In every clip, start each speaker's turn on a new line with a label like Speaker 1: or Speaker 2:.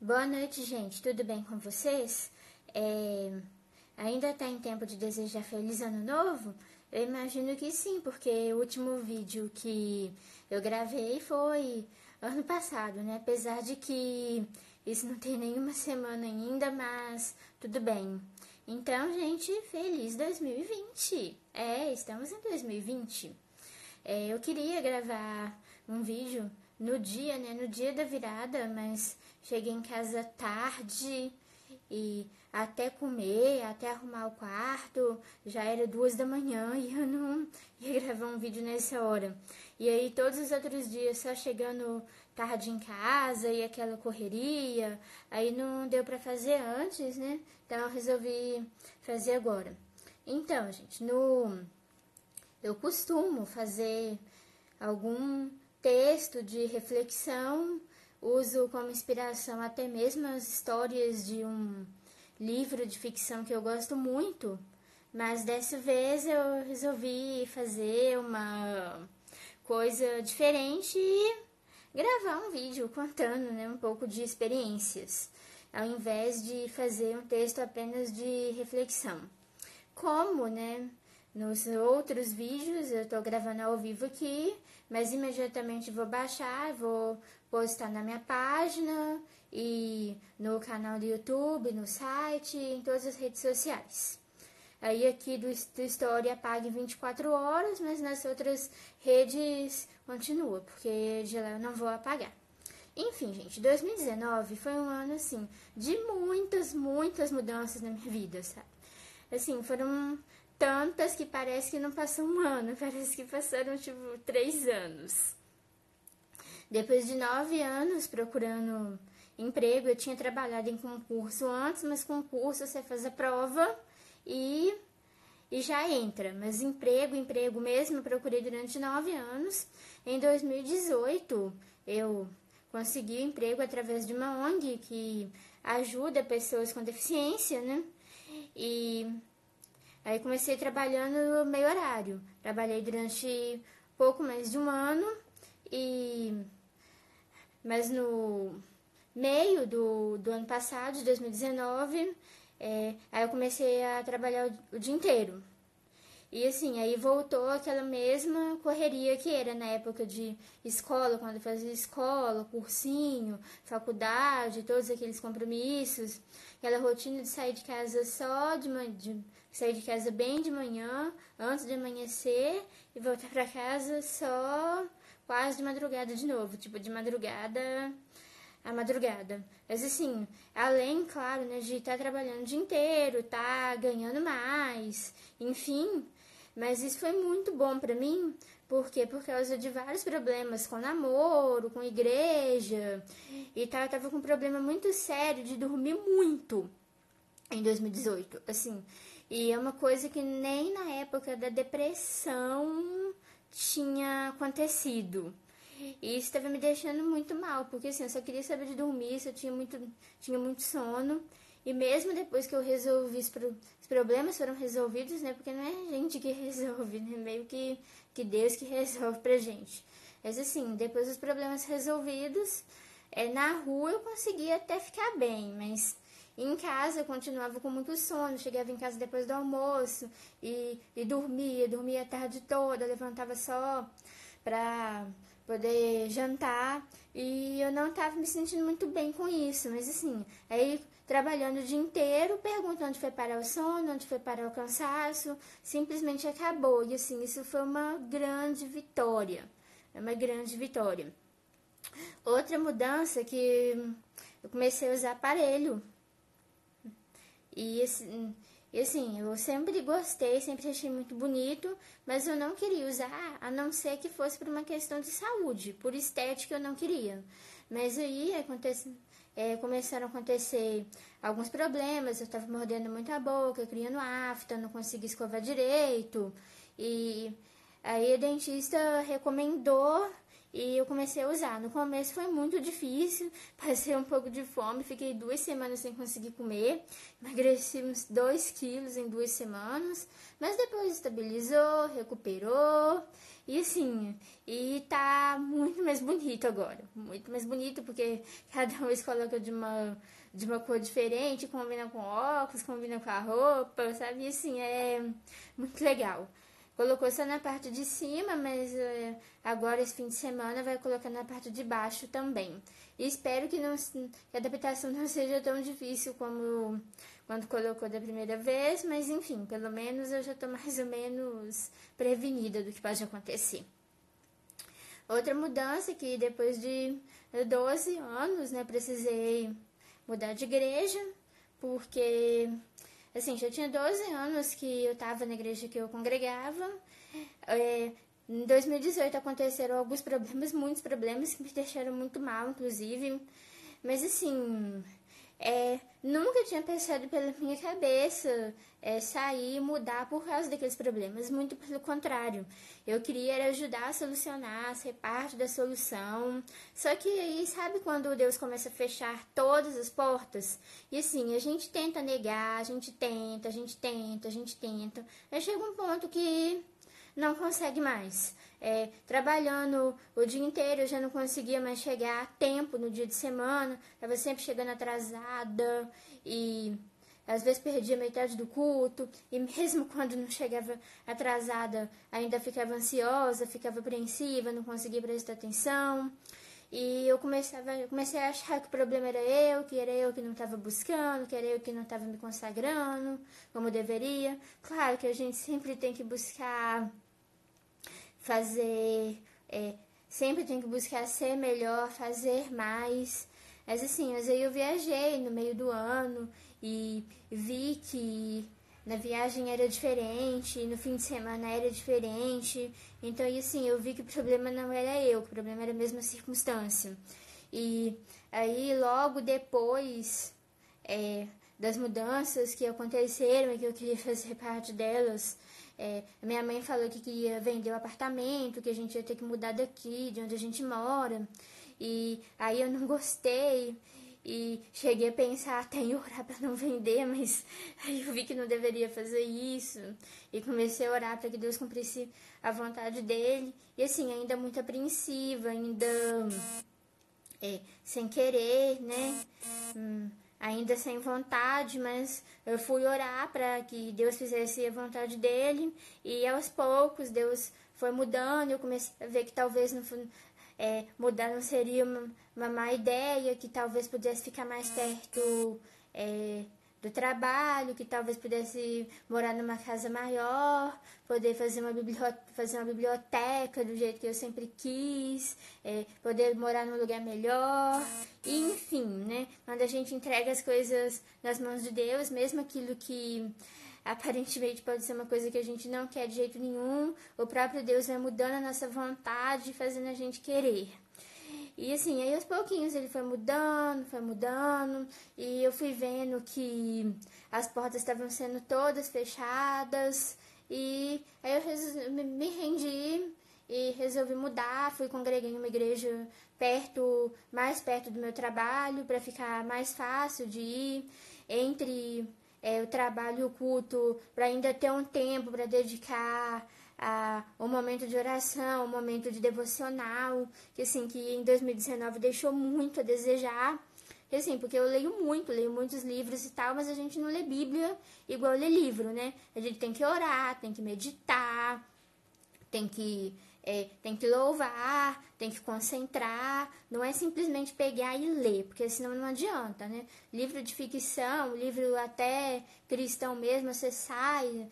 Speaker 1: Boa noite, gente. Tudo bem com vocês? Ainda está em tempo de desejar feliz ano novo? Eu imagino que sim, porque o último vídeo que eu gravei foi ano passado, né? Apesar de que isso não tem nenhuma semana ainda, mas tudo bem. Então, gente, feliz 2020! Estamos em 2020. Eu queria gravar um vídeo no dia, né, no dia da virada, mas cheguei em casa tarde e até comer, até arrumar o quarto, já era 2 da manhã e eu não ia gravar um vídeo nessa hora. E aí todos os outros dias só chegando tarde em casa e aquela correria, aí não deu pra fazer antes, né? Então eu resolvi fazer agora. Então, gente, eu costumo fazer algum texto de reflexão, uso como inspiração até mesmo as histórias de um livro de ficção que eu gosto muito, mas dessa vez eu resolvi fazer uma coisa diferente e gravar um vídeo contando, né, um pouco de experiências, ao invés de fazer um texto apenas de reflexão. Como, né, nos outros vídeos eu tô gravando ao vivo aqui, mas imediatamente vou baixar, vou postar na minha página e no canal do YouTube, no site, em todas as redes sociais. Aí aqui do Story apaga em 24 horas, mas nas outras redes continua, porque de lá eu não vou apagar. Enfim, gente, 2019 foi um ano, assim, de muitas mudanças na minha vida, sabe? Assim, foram tantas que parece que não passou um ano, parece que passaram, 3 anos. Depois de 9 anos procurando emprego, eu tinha trabalhado em concurso antes, mas concurso você faz a prova e já entra. Mas emprego mesmo, eu procurei durante 9 anos. Em 2018, eu consegui emprego através de uma ONG que ajuda pessoas com deficiência, né? E aí comecei trabalhando meio horário. Trabalhei durante pouco mais de um ano, mas no meio do ano passado, de 2019, aí eu comecei a trabalhar o dia inteiro. E assim, aí voltou aquela mesma correria que era na época de escola, quando eu fazia escola, cursinho, faculdade, todos aqueles compromissos. Aquela rotina de sair de casa sair de casa bem de manhã, antes de amanhecer, e voltar pra casa só quase de madrugada de novo, de madrugada à madrugada. Mas assim, além, claro, né, de estar trabalhando o dia inteiro, ganhando mais, enfim. Mas isso foi muito bom pra mim, porque por causa de vários problemas com namoro, com igreja, e tal, eu tava com um problema muito sério de dormir muito em 2018, assim. E é uma coisa que nem na época da depressão tinha acontecido. E isso estava me deixando muito mal, porque assim, eu só queria saber de dormir, eu tinha muito sono. E mesmo depois que eu resolvi, os problemas foram resolvidos, né? Porque não é a gente que resolve, né? Meio que Deus que resolve pra gente. Mas assim, depois dos problemas resolvidos, na rua eu conseguia até ficar bem, mas em casa eu continuava com muito sono, chegava em casa depois do almoço e dormia a tarde toda, levantava só pra poder jantar e eu não estava me sentindo muito bem com isso, mas assim, aí trabalhando o dia inteiro, pergunto onde foi parar o sono, onde foi parar o cansaço, simplesmente acabou, e assim, isso foi uma grande vitória, Outra mudança que eu comecei a usar aparelho, e assim, eu sempre gostei, sempre achei muito bonito, mas eu não queria usar, a não ser que fosse por uma questão de saúde, por estética eu não queria. Mas aí começaram a acontecer alguns problemas, eu estava mordendo muito a boca, criando afta, não conseguia escovar direito, e aí a dentista recomendou e eu comecei a usar. No começo foi muito difícil, passei um pouco de fome, fiquei 2 semanas sem conseguir comer, emagreci uns 2 quilos em 2 semanas, mas depois estabilizou, recuperou, E assim, e tá muito mais bonito agora. Muito mais bonito, porque cada vez coloca de uma cor diferente, combina com óculos, combina com a roupa, sabe? E assim, é muito legal. Colocou só na parte de cima, mas agora esse fim de semana vai colocar na parte de baixo também. E espero que que a adaptação não seja tão difícil como quando colocou da primeira vez, mas enfim, pelo menos eu já estou mais ou menos prevenida do que pode acontecer. Outra mudança que depois de 12 anos, né, precisei mudar de igreja, porque assim, já tinha 12 anos que eu estava na igreja que eu congregava. Em 2018 aconteceram alguns problemas, muitos problemas que me deixaram muito mal, inclusive. Mas assim, nunca tinha pensado pela minha cabeça sair e mudar por causa daqueles problemas. Muito pelo contrário. Eu queria ajudar a solucionar, ser parte da solução. Só que aí, sabe quando Deus começa a fechar todas as portas? E assim, a gente tenta negar, a gente tenta, a gente tenta, a gente tenta. Aí chega um ponto que não consegue mais. Trabalhando o dia inteiro, eu já não conseguia mais chegar a tempo no dia de semana, estava sempre chegando atrasada e às vezes perdia metade do culto, e mesmo quando não chegava atrasada, ainda ficava ansiosa, ficava apreensiva, não conseguia prestar atenção. E eu comecei a achar que o problema era eu que não estava buscando, que era eu que não estava me consagrando como deveria. Claro que a gente sempre tem que buscar sempre tem que buscar ser melhor, fazer mais. Mas assim, mas aí eu viajei no meio do ano e vi que na viagem era diferente, no fim de semana era diferente. Então, e assim, eu vi que o problema não era eu, que o problema era a mesma circunstância. E aí, logo depois das mudanças que aconteceram e que eu queria fazer parte delas, minha mãe falou que queria vender o apartamento, que a gente ia ter que mudar daqui, de onde a gente mora. E aí eu não gostei e cheguei a pensar até em orar para não vender, mas aí eu vi que não deveria fazer isso. E comecei a orar para que Deus cumprisse a vontade dele. E assim, ainda muito apreensiva, ainda sem querer, né? Ainda sem vontade, mas eu fui orar para que Deus fizesse a vontade dele, e aos poucos Deus foi mudando. Eu comecei a ver que talvez mudar não seria uma má ideia, que talvez pudesse ficar mais perto do trabalho, que talvez pudesse morar numa casa maior, poder fazer uma biblioteca do jeito que eu sempre quis, poder morar num lugar melhor, e, enfim, né? Quando a gente entrega as coisas nas mãos de Deus, mesmo aquilo que aparentemente pode ser uma coisa que a gente não quer de jeito nenhum, o próprio Deus vai mudando a nossa vontade, fazendo a gente querer. E assim, aí aos pouquinhos ele foi mudando, e eu fui vendo que as portas estavam sendo todas fechadas, e aí eu me rendi e resolvi mudar. Congreguei em uma igreja mais perto do meu trabalho, para ficar mais fácil de ir entre o trabalho e o culto, para ainda ter um tempo para dedicar um momento de oração, um momento de devocional, que assim, que em 2019 deixou muito a desejar. E, assim, porque eu leio muitos livros e tal, mas a gente não lê Bíblia igual lê livro, né? A gente tem que orar, tem que meditar, tem que louvar, tem que concentrar, não é simplesmente pegar e ler, porque senão não adianta, né? Livro de ficção, livro até cristão mesmo, você sai,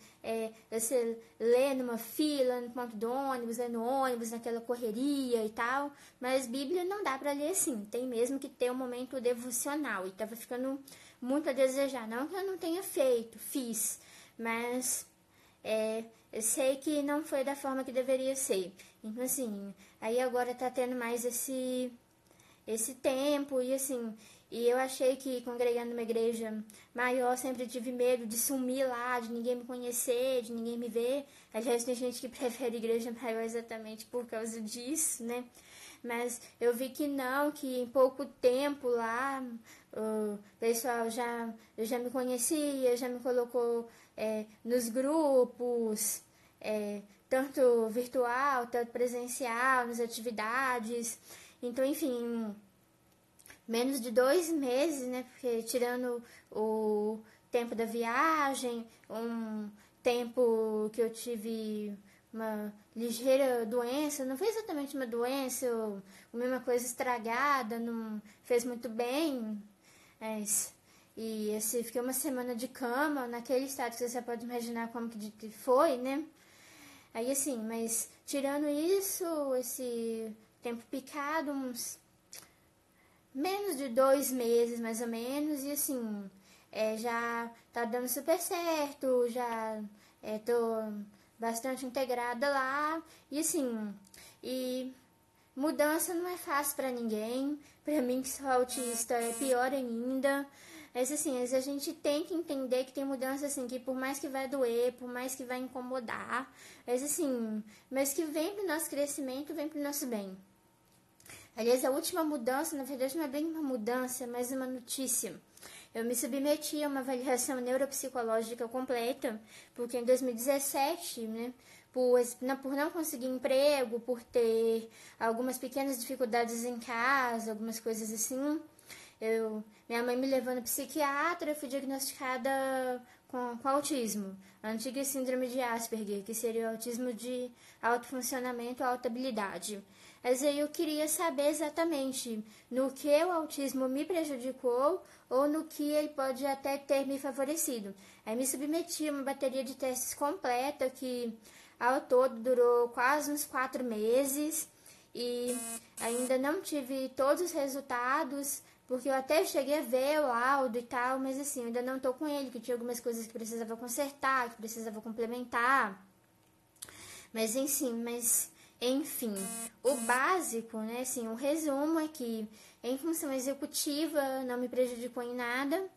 Speaker 1: você lê numa fila, no ponto do ônibus, lê no ônibus, naquela correria e tal, mas Bíblia não dá para ler assim, tem mesmo que ter um momento devocional, e tava ficando muito a desejar, não que eu não tenha fiz, mas eu sei que não foi da forma que deveria ser. Então, assim, aí agora tá tendo mais esse tempo, e assim, e eu achei que congregando numa igreja maior, sempre tive medo de sumir lá, de ninguém me conhecer, de ninguém me ver. Aliás, tem gente que prefere igreja maior exatamente por causa disso, né? Mas eu vi que não, que em pouco tempo lá, o pessoal já me conhecia, já me colocou nos grupos, tanto virtual, tanto presencial, nas atividades. Então, enfim, menos de 2 meses, né? Porque tirando o tempo da viagem, um tempo que eu tive uma ligeira doença, não foi exatamente uma doença, ou a mesma coisa estragada, não fez muito bem, e assim, fiquei uma semana de cama, naquele estado que você pode imaginar como que foi, né? Aí assim, mas tirando isso, esse tempo picado, uns menos de 2 meses, mais ou menos, e assim, já tá dando super certo, já tô bastante integrada lá, e assim, e mudança não é fácil para ninguém, para mim que sou autista é pior ainda, mas assim, a gente tem que entender que tem mudança assim, que por mais que vai doer, por mais que vai incomodar, mas assim, mas que vem pro nosso crescimento, vem pro nosso bem. Aliás, a última mudança, na verdade, não é bem uma mudança, mas uma notícia. Eu me submeti a uma avaliação neuropsicológica completa, porque em 2017, né, por não conseguir emprego, por ter algumas pequenas dificuldades em casa, algumas coisas assim, minha mãe me levou no psiquiatra, eu fui diagnosticada com autismo, a antiga síndrome de Asperger, que seria o autismo de alto funcionamento, alta habilidade. Mas aí eu queria saber exatamente no que o autismo me prejudicou ou no que ele pode até ter me favorecido. Aí me submeti a uma bateria de testes completa que ao todo durou quase uns 4 meses e ainda não tive todos os resultados, porque eu até cheguei a ver o laudo e tal, mas assim, eu ainda não tô com ele, que tinha algumas coisas que precisava consertar, que precisava complementar. Mas enfim, o básico, né, assim, o resumo é que em função executiva não me prejudicou em nada,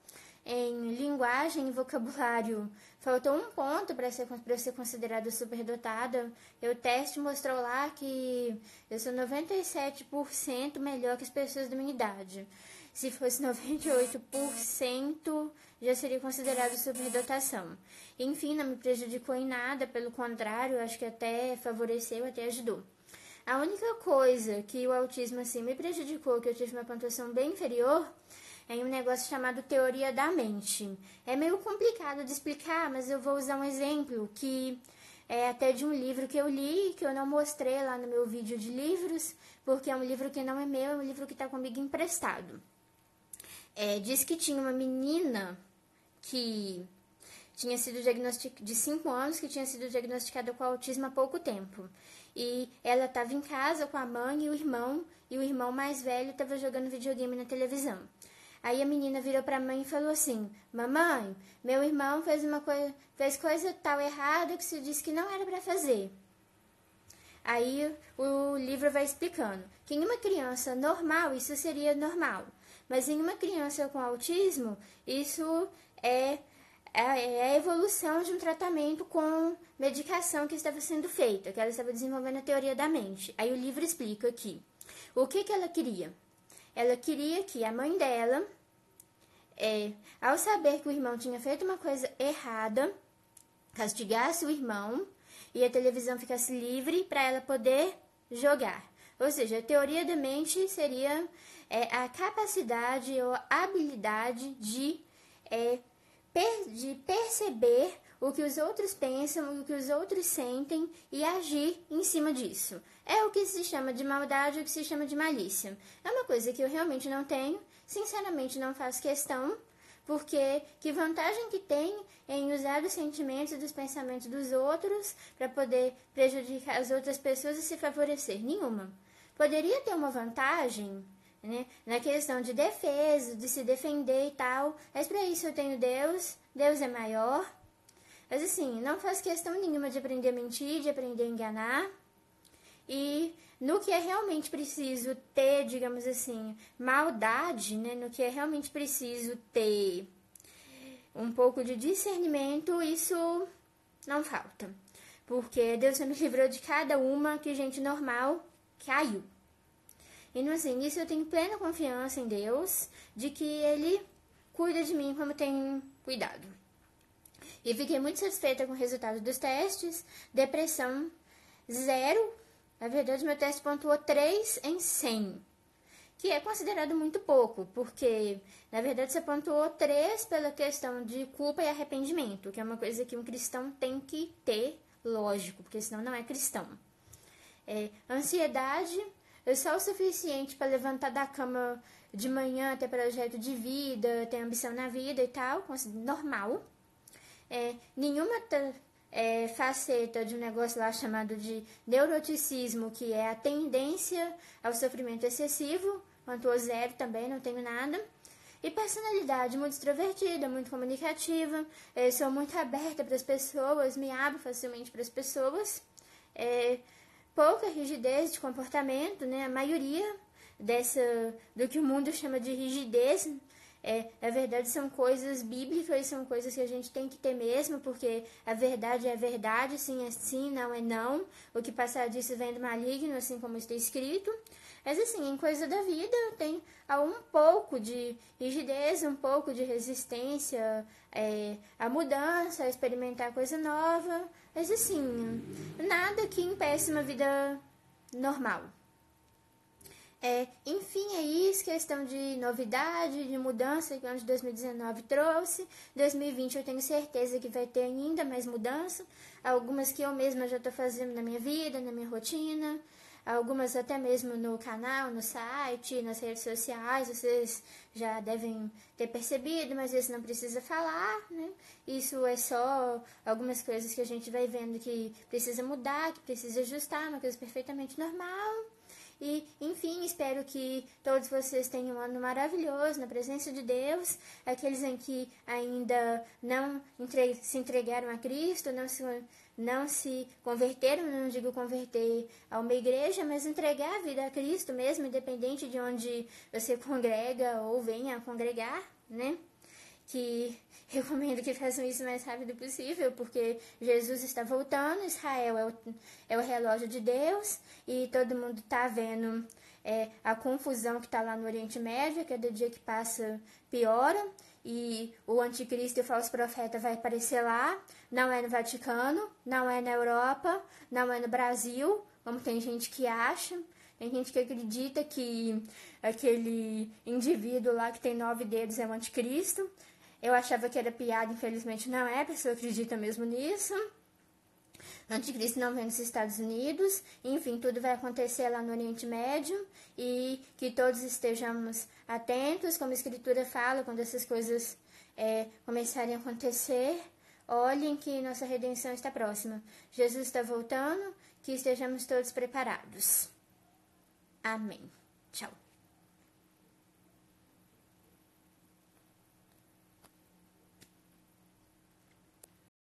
Speaker 1: em linguagem e vocabulário faltou um ponto para eu ser considerada superdotada. O teste mostrou lá que eu sou 97% melhor que as pessoas da minha idade. Se fosse 98%, já seria considerado superdotação. Enfim, não me prejudicou em nada, pelo contrário, acho que até favoreceu, até ajudou. A única coisa que o autismo assim me prejudicou, que eu tive uma pontuação bem inferior, é um negócio chamado teoria da mente. É meio complicado de explicar, mas eu vou usar um exemplo que é até de um livro que eu li, que eu não mostrei lá no meu vídeo de livros, porque é um livro que não é meu, é um livro que está comigo emprestado. Diz que tinha uma menina que tinha sido diagnosticada, de 5 anos, que tinha sido diagnosticada com autismo há pouco tempo. E ela estava em casa com a mãe e o irmão mais velho estava jogando videogame na televisão. Aí a menina virou para a mãe e falou assim: mamãe, meu irmão fez coisa tal errada que você disse que não era para fazer. Aí o livro vai explicando que em uma criança normal isso seria normal, mas em uma criança com autismo isso é a evolução de um tratamento com medicação que estava sendo feita, que ela estava desenvolvendo a teoria da mente. Aí o livro explica aqui o que ela queria. Ela queria que a mãe dela, ao saber que o irmão tinha feito uma coisa errada, castigasse o irmão e a televisão ficasse livre para ela poder jogar. Ou seja, a teoria da mente seria a capacidade ou a habilidade de perceber o que os outros pensam, o que os outros sentem e agir em cima disso. É o que se chama de maldade, o que se chama de malícia. É uma coisa que eu realmente não tenho, sinceramente não faço questão, porque que vantagem que tem em usar os sentimentos e dos pensamentos dos outros para poder prejudicar as outras pessoas e se favorecer? Nenhuma. Poderia ter uma vantagem, né, na questão de defesa, de se defender e tal, mas para isso eu tenho Deus, Deus é maior. Mas assim, não faço questão nenhuma de aprender a mentir, de aprender a enganar. E no que é realmente preciso ter, digamos assim, maldade, né, no que é realmente preciso ter um pouco de discernimento, isso não falta. Porque Deus me livrou de cada uma que gente normal caiu. E assim, nisso eu tenho plena confiança em Deus, de que Ele cuida de mim como tem cuidado. E fiquei muito satisfeita com o resultado dos testes. Depressão 0, na verdade meu teste pontuou 3 em 100, que é considerado muito pouco, porque na verdade você pontuou 3 pela questão de culpa e arrependimento, que é uma coisa que um cristão tem que ter, lógico, porque senão não é cristão. Ansiedade é só o suficiente para levantar da cama de manhã, ter projeto de vida, ter ambição na vida e tal, normal. Nenhuma faceta de um negócio lá chamado de neuroticismo, que é a tendência ao sofrimento excessivo, pontuou 0 também, não tenho nada. E personalidade muito extrovertida, muito comunicativa, sou muito aberta para as pessoas, me abro facilmente para as pessoas. Pouca rigidez de comportamento, né? A maioria do que o mundo chama de rigidez, na verdade são coisas bíblicas, são coisas que a gente tem que ter mesmo, porque a verdade é verdade, sim é sim, não é não. O que passar disso vem do maligno, assim como está escrito. Mas assim, em coisa da vida tem um pouco de rigidez, um pouco de resistência à mudança, a experimentar coisa nova. Mas assim, nada que impeça uma vida normal. Enfim, é isso, questão de novidade, de mudança que o ano de 2019 trouxe. 2020 eu tenho certeza que vai ter ainda mais mudança. Algumas que eu mesma já estou fazendo na minha vida, na minha rotina. Algumas até mesmo no canal, no site, nas redes sociais, vocês já devem ter percebido, mas isso não precisa falar, né? Isso é só algumas coisas que a gente vai vendo que precisa mudar, que precisa ajustar, uma coisa perfeitamente normal. E, enfim, espero que todos vocês tenham um ano maravilhoso na presença de Deus. Aqueles em que ainda não se entregaram a Cristo, não se converteram, não digo converter a uma igreja, mas entregar a vida a Cristo mesmo, independente de onde você congrega ou venha a congregar, né? Que recomendo que façam isso o mais rápido possível, porque Jesus está voltando, Israel é o relógio de Deus, e todo mundo está vendo a confusão que está lá no Oriente Médio, cada dia que passa piora, e o anticristo e o falso profeta vai aparecer lá, não é no Vaticano, não é na Europa, não é no Brasil, como tem gente que acha. Tem gente que acredita que aquele indivíduo lá que tem 9 dedos é o anticristo. Eu achava que era piada, infelizmente não é, a pessoa acredita mesmo nisso. O anticristo não vem dos Estados Unidos. Enfim, tudo vai acontecer lá no Oriente Médio. E que todos estejamos atentos, como a Escritura fala, quando essas coisas começarem a acontecer. Olhem que nossa redenção está próxima. Jesus está voltando, que estejamos todos preparados. Amém. Tchau.